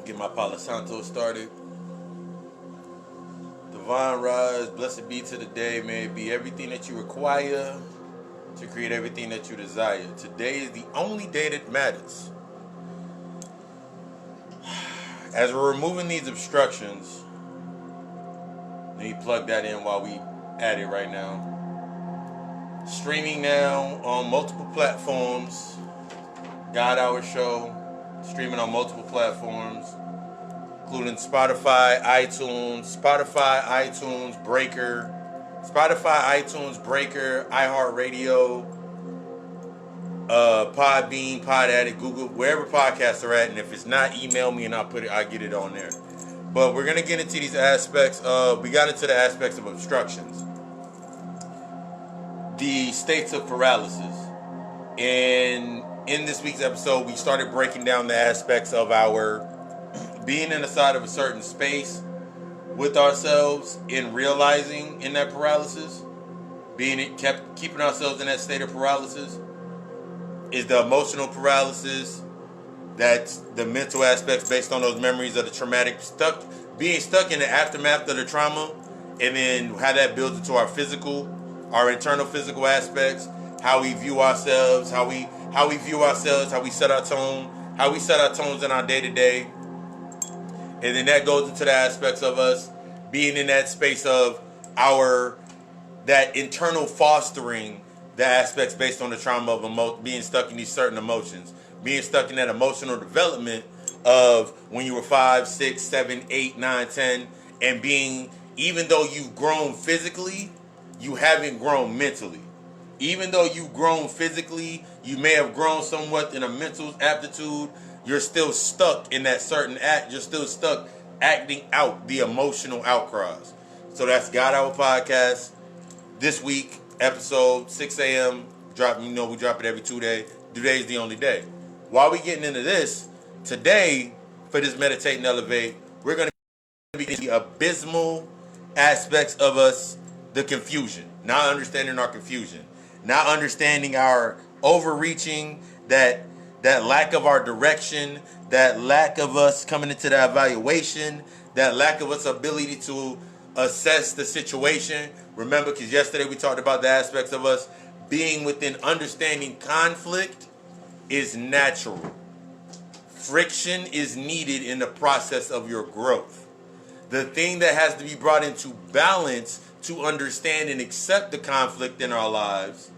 Get my Palo Santo started. Divine rise, blessed be to the day. May it be everything that you require to create everything that you desire. Today is the only day that matters. As we're removing these obstructions, let me plug that in while we at it right now. Streaming now on multiple platforms. God Hour Show, streaming on multiple platforms, including Spotify, iTunes, Breaker, iHeartRadio, Podbean, Pod Addict, Google, wherever podcasts are at. And if it's not, email me and I'll get it on there. But we're gonna get into these aspects we got into the aspects of obstructions, the states of paralysis, and in this week's episode, we started breaking down the aspects of our being inside of a certain space with ourselves and realizing in that paralysis, keeping ourselves in that state of paralysis, is the emotional paralysis. That's the mental aspects based on those memories of the traumatic being stuck in the aftermath of the trauma, and then how that builds into our internal physical aspects, how we view ourselves, how we set our tone, how we set our tones in our day-to-day. And then that goes into the aspects of us being in that space of that internal fostering, the aspects based on the trauma of being stuck in these certain emotions, being stuck in that emotional development of when you were 5, 6, 7, 8, 9, 10, and even though you've grown physically, you haven't grown mentally. Even though you've grown physically, you may have grown somewhat in a mental aptitude, you're still stuck in that certain act. You're still stuck acting out the emotional outcries. So that's God Hour Podcast. This week, episode 6 a.m. We drop it every 2 days. Today's the only day. While we getting into this, today, for this Meditate and Elevate, we're going to be the abysmal aspects of us, the confusion. Not understanding our confusion. Not understanding our overreaching, that lack of our direction, that lack of us coming into the evaluation, that lack of us ability to assess the situation. Remember, because yesterday we talked about the aspects of us being within understanding conflict is natural. Friction is needed in the process of your growth. The thing that has to be brought into balance to understand and accept the conflict in our lives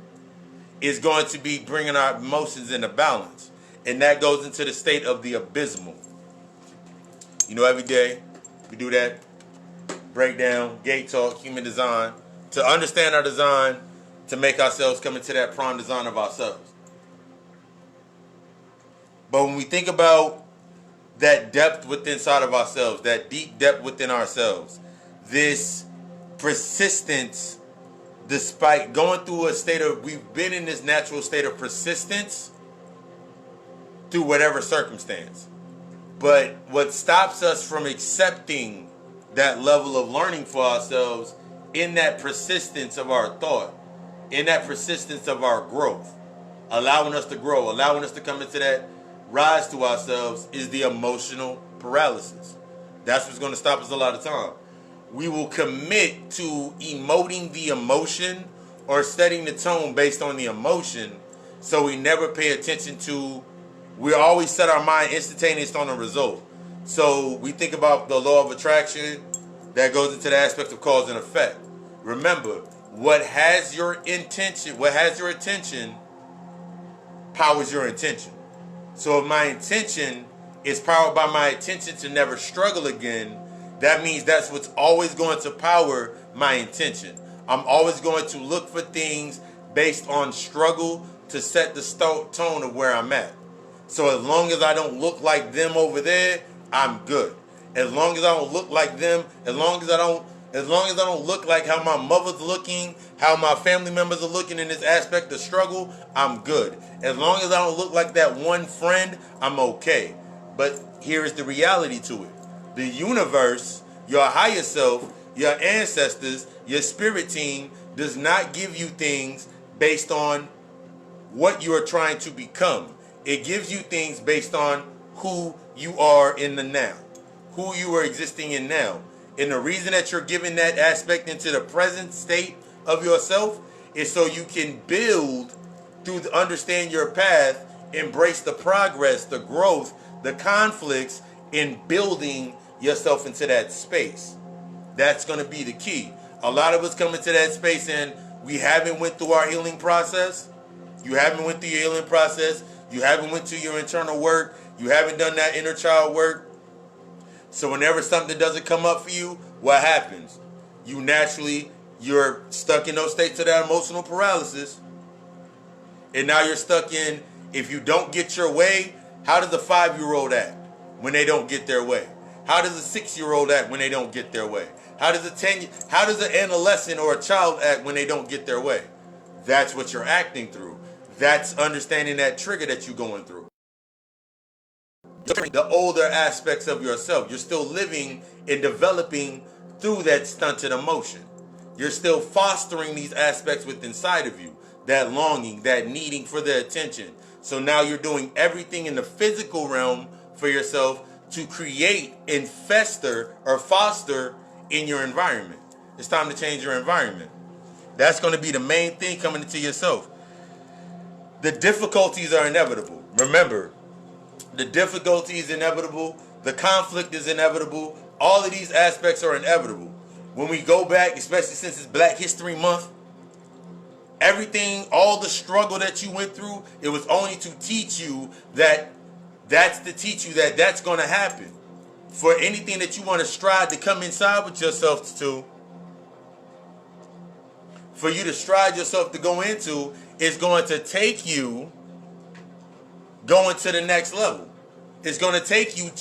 is going to be bringing our emotions into balance. And that goes into the state of the abysmal. Every day we do that breakdown, gate talk, human design, to understand our design, to make ourselves come into that prime design of ourselves. But when we think about that depth within inside of ourselves, that deep depth within ourselves, this persistence, despite going through we've been in this natural state of persistence through whatever circumstance. But what stops us from accepting that level of learning for ourselves in that persistence of our thought, in that persistence of our growth, allowing us to grow, allowing us to come into that rise to ourselves, is the emotional paralysis. That's what's going to stop us a lot of time. We will commit to emoting the emotion or setting the tone based on the emotion, so we never pay attention to, we always set our mind instantaneous on the result. So we think about the law of attraction, that goes into the aspect of cause and effect. Remember, what has your attention powers your intention. So if my intention is powered by my intention to never struggle again, that means that's what's always going to power my intention. I'm always going to look for things based on struggle to set the tone of where I'm at. So as long as I don't look like them over there, I'm good. As long as I don't look like them, as long as I don't look like how my mother's looking, how my family members are looking in this aspect of struggle, I'm good. As long as I don't look like that one friend, I'm okay. But here is the reality to it. The universe, your higher self, your ancestors, your spirit team does not give you things based on what you are trying to become. It gives you things based on who you are in the now, who you are existing in now. And the reason that you're giving that aspect into the present state of yourself is so you can build through the understand your path, embrace the progress, the growth, the conflicts in building yourself into that space. That's going to be the key. A lot of us come into that space and we haven't went through our healing process. You haven't went through your healing process. You haven't went through your internal work. You haven't done that inner child work. So whenever something doesn't come up for you, what happens? You're stuck in those states of that emotional paralysis. And now you're stuck in, if you don't get your way, how does a 5-year-old act when they don't get their way? How does a 6-year-old act when they don't get their way? How does an adolescent or a child act when they don't get their way? That's what you're acting through. That's understanding that trigger that you're going through. The older aspects of yourself. You're still living and developing through that stunted emotion. You're still fostering these aspects within inside of you. That longing, that needing for the attention. So now you're doing everything in the physical realm for yourself to create and fester or foster in your environment. It's time to change your environment. That's going to be the main thing coming into yourself. The difficulties are inevitable. Remember, the difficulty is inevitable. The conflict is inevitable. All of these aspects are inevitable. When we go back, especially since it's Black History Month, everything, all the struggle that you went through, it was only to teach you that's going to happen. For anything that you want to strive to come inside with yourself to, for you to strive yourself to go into, is going to take you going to the next level. It's going to take you,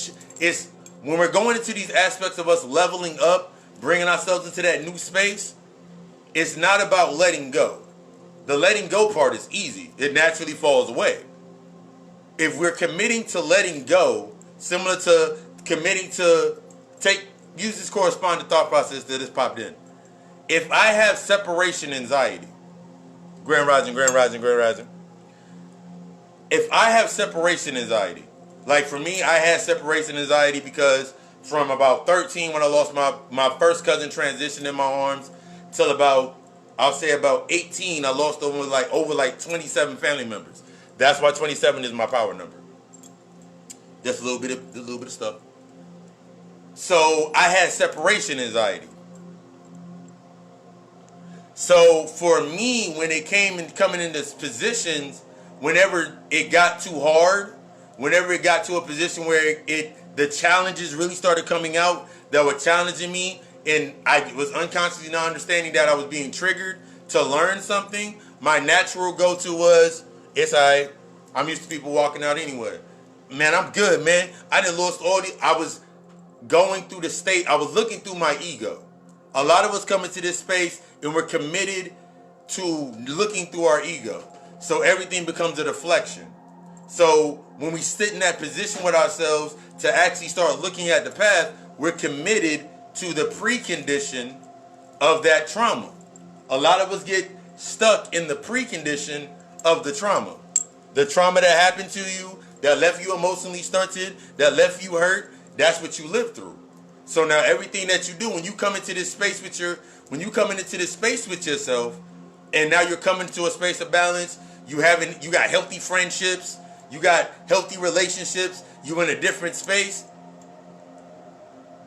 it's when we're going into these aspects of us leveling up, bringing ourselves into that new space, it's not about letting go. The letting go part is easy. It naturally falls away. If we're committing to letting go, similar to committing to use this corresponding thought process that has popped in. If I have separation anxiety, Grand Rising. If I have separation anxiety, like for me, I had separation anxiety because from about 13 when I lost my first cousin transitioned in my arms till about 18, I lost over 27 family members. That's why 27 is my power number. Just a little bit of stuff. So I had separation anxiety. So for me, when it came and coming into positions, whenever it got too hard, whenever it got to a position where the challenges really started coming out that were challenging me, and I was unconsciously not understanding that I was being triggered to learn something, my natural go-to was, it's all right. I'm used to people walking out anyway. Man, I'm good, man. I done lost I was going through the state. I was looking through my ego. A lot of us come into this space and we're committed to looking through our ego. So everything becomes a deflection. So when we sit in that position with ourselves to actually start looking at the path, we're committed to the precondition of that trauma. A lot of us get stuck in the precondition of the trauma. The trauma that happened to you, that left you emotionally stunted, that left you hurt, that's what you lived through. So now everything that you do, when you come into this space with yourself, and now you're coming to a space of balance, you got healthy friendships, you got healthy relationships, you're in a different space.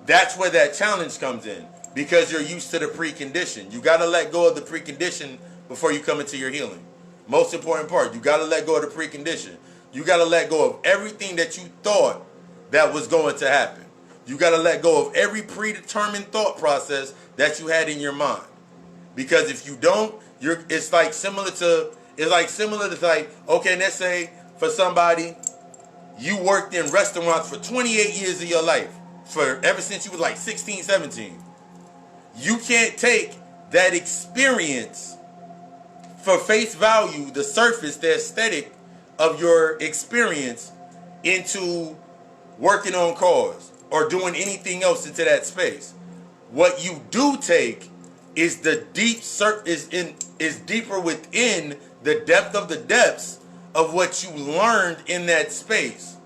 That's where that challenge comes in, because you're used to the precondition. You got to let go of the precondition before you come into your healing. Most important part, you got to let go of the precondition. You got to let go of everything that you thought that was going to happen. You got to let go of every predetermined thought process that you had in your mind. Because if you don't, it's similar to okay, let's say for somebody, you worked in restaurants for 28 years of your life, ever since you was like 16, 17. You can't take that experience for face value, the surface, the aesthetic of your experience, into working on cars or doing anything else into that space. What you do take is the deep is deeper within the depth of the depths of what you learned in that space.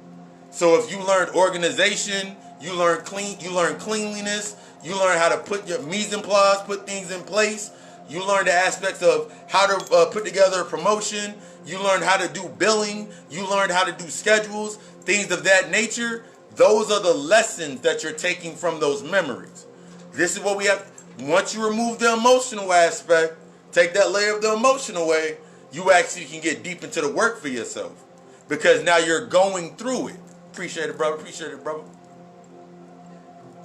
So if you learn organization, you learn cleanliness, you learn how to put your mise en place, put things in place. You learn the aspects of how to put together a promotion. You learn how to do billing. You learn how to do schedules, things of that nature. Those are the lessons that you're taking from those memories. This is what we have. Once you remove the emotional aspect, take that layer of the emotion away, you actually can get deep into the work for yourself. Because now you're going through it. Appreciate it, brother. Appreciate it, brother.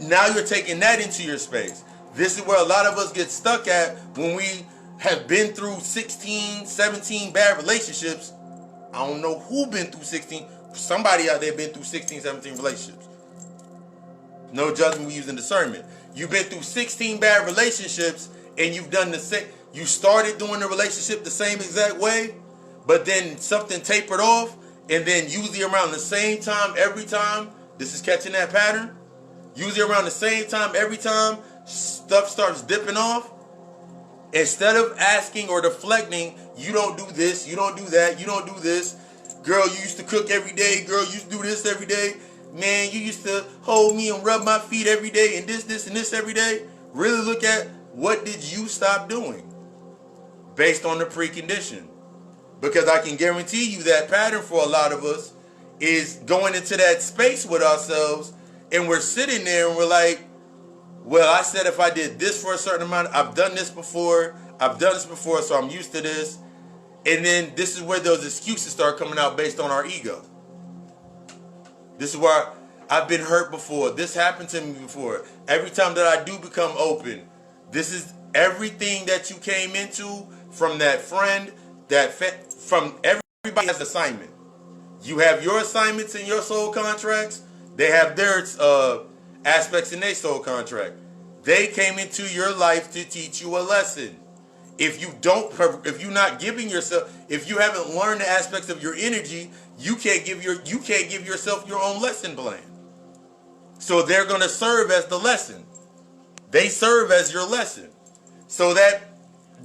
Now you're taking that into your space. This is where a lot of us get stuck at when we have been through 16, 17 bad relationships. I don't know who been through 16. Somebody out there been through 16, 17 relationships. No judgment, we using discernment. You've been through 16 bad relationships and you've done the same. You started doing the relationship the same exact way, but then something tapered off, and then usually around the same time every time, this is catching that pattern. Usually around the same time every time, stuff starts dipping off. Instead of asking or deflecting, you don't do this, you don't do that, you don't do this. Girl, you used to cook every day. Girl, you used to do this every day. Man, you used to hold me and rub my feet every day and this, and this every day. Really look at what did you stop doing based on the precondition. Because I can guarantee you that pattern for a lot of us is going into that space with ourselves and we're sitting there and we're like, well, I said if I did this for a certain amount, I've done this before, so I'm used to this. And then this is where those excuses start coming out based on our ego. This is where I've been hurt before. This happened to me before. Every time that I do become open, this is everything that you came into from that friend, from everybody has an assignment. You have your assignments in your soul contracts. They have their aspects in their soul contract. They came into your life to teach you a lesson. If you're not giving yourself, if you haven't learned the aspects of your energy, you can't give yourself your own lesson plan. So they're going to serve as the lesson. They serve as your lesson. So that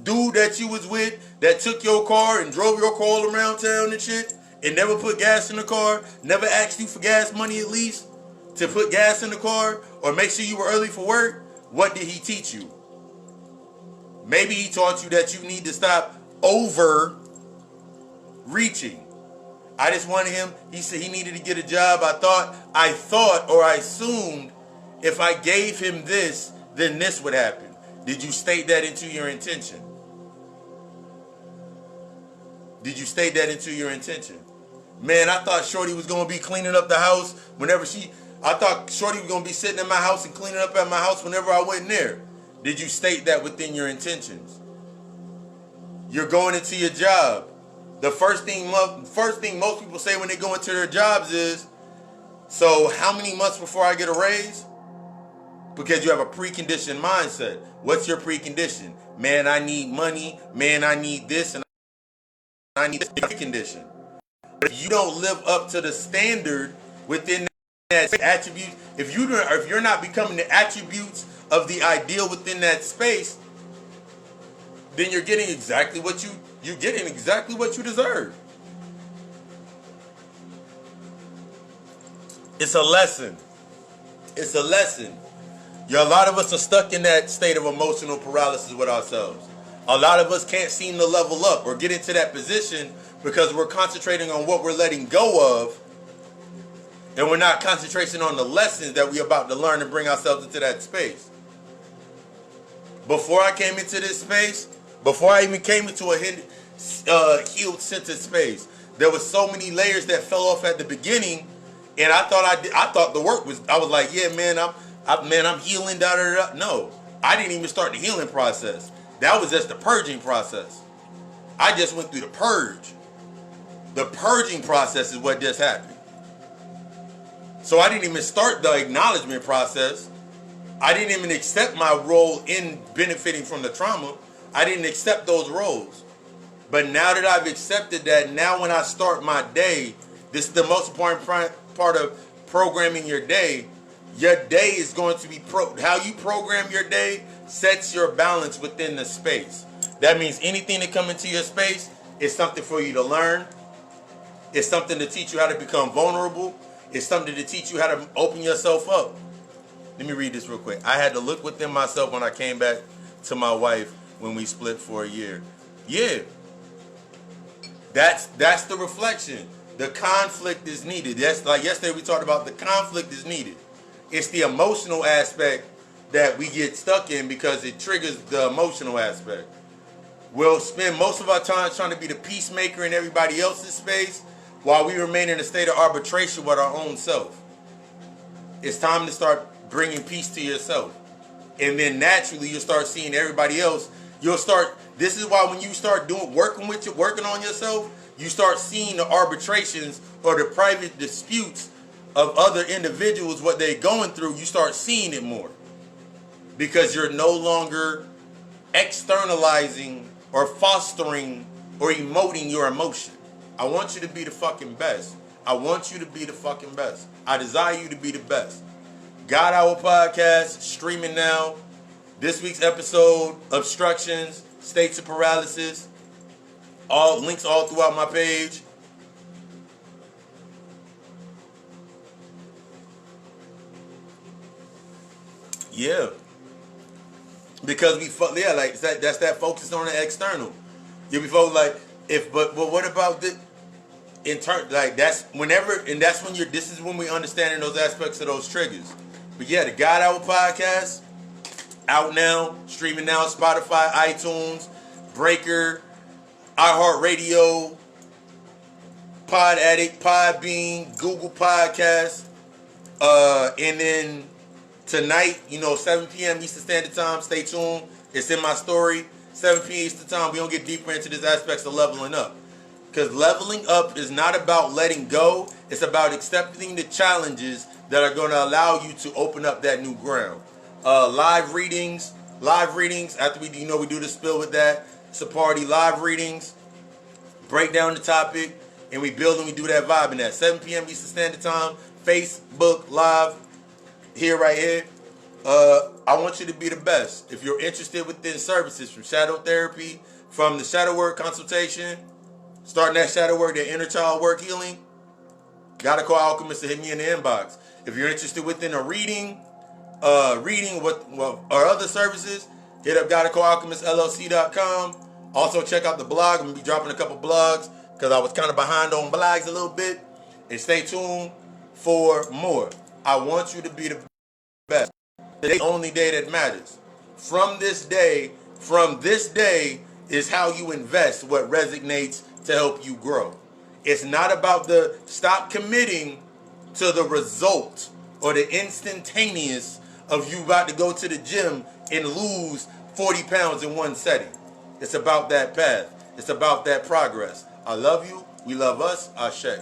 dude that you was with that took your car and drove your car all around town and shit and never put gas in the car, never asked you for gas money at least to put gas in the car or make sure you were early for work, what did he teach you? Maybe he taught you that you need to stop overreaching. I just wanted him, he said he needed to get a job. I thought or I assumed if I gave him this, then this would happen. Did you state that into your intention? Did you state that into your intention? Man, I thought Shorty was going to be cleaning up the house I thought Shorty was going to be sitting in my house and cleaning up at my house whenever I went in there. Did you state that within your intentions? You're going into your job. The first thing most people say when they go into their jobs is, so how many months before I get a raise? Because you have a preconditioned mindset. What's your precondition? Man, I need money. Man, I need this and I need this precondition. But if you don't live up to the standard within that attribute, if you're not becoming the attributes of the ideal within that space, then you're getting exactly what you deserve. It's a lesson. It's a lesson. A lot of us are stuck in that state of emotional paralysis with ourselves. A lot of us can't seem to level up or get into that position because we're concentrating on what we're letting go of, and we're not concentrating on the lessons that we're about to learn and bring ourselves into that space. Before I came into this space, before I even came into a healed centered space, there was so many layers that fell off at the beginning, and I thought the work was. I was like, yeah, man, I'm healing. Da da da. No, I didn't even start the healing process. That was just the purging process. I just went through the purge. The purging process is what just happened. So I didn't even start the acknowledgement process. I didn't even accept my role in benefiting from the trauma. I didn't accept those roles. But now that I've accepted that, now when I start my day, this is the most important part of programming your day. Your day is going to be how you program your day sets your balance within the space. That means anything that comes into your space is something for you to learn. It's something to teach you how to become vulnerable. It's something to teach you how to open yourself up. Let me read this real quick. I had to look within myself when I came back to my wife when we split for a year. Yeah. That's the reflection. The conflict is needed. That's like yesterday we talked about the conflict is needed. It's the emotional aspect that we get stuck in because it triggers the emotional aspect. We'll spend most of our time trying to be the peacemaker in everybody else's space while we remain in a state of arbitration with our own self. It's time to start bringing peace to yourself. And then naturally you'll start seeing everybody else. This is why when you start working on yourself, you start seeing the arbitrations or the private disputes of other individuals, what they're going through. You start seeing it more because you're no longer externalizing or fostering or emoting your emotion. I want you to be the fucking best. I want you to be the fucking best. I desire you to be the best. God Hour Podcast, streaming now. This week's episode, Obstructions, States of Paralysis. All links all throughout my page. Yeah. Because that's that focus on the external. You'll be focused like but what about the that's whenever, and that's when this is when we understanding those aspects of those triggers. But yeah, the God Hour Podcast out now, streaming now, Spotify, iTunes, Breaker, iHeartRadio, Pod Addict, Podbean, Google Podcasts, and then tonight, 7 p.m. Eastern Standard Time. Stay tuned. It's in my story. 7 p.m. Eastern Time. We don't get deeper into these aspects of leveling up. Because leveling up is not about letting go. It's about accepting the challenges that are going to allow you to open up that new ground. Live readings. After we do the spill with that. It's a party. Live readings. Break down the topic. And we build and we do that vibe in that. 7 p.m. Eastern Standard Time. Facebook Live. Right here. I want you to be the best. If you're interested within services from shadow therapy, from the shadow work consultation, starting that shadow work, that inner child work healing, gotta call Alkhemist to hit me in the inbox. If you're interested within a reading or other services, hit up gotta call alchemistllc.com. Also check out the blog. I'm gonna be dropping a couple blogs because I was kind of behind on blogs a little bit. And stay tuned for more. I want you to be the best. The only day that matters. From this day is how you invest what resonates to help you grow. It's not about stop committing to the result or the instantaneous of you about to go to the gym and lose 40 pounds in one setting. It's about that path. It's about that progress. I love you. We love us. Ashe.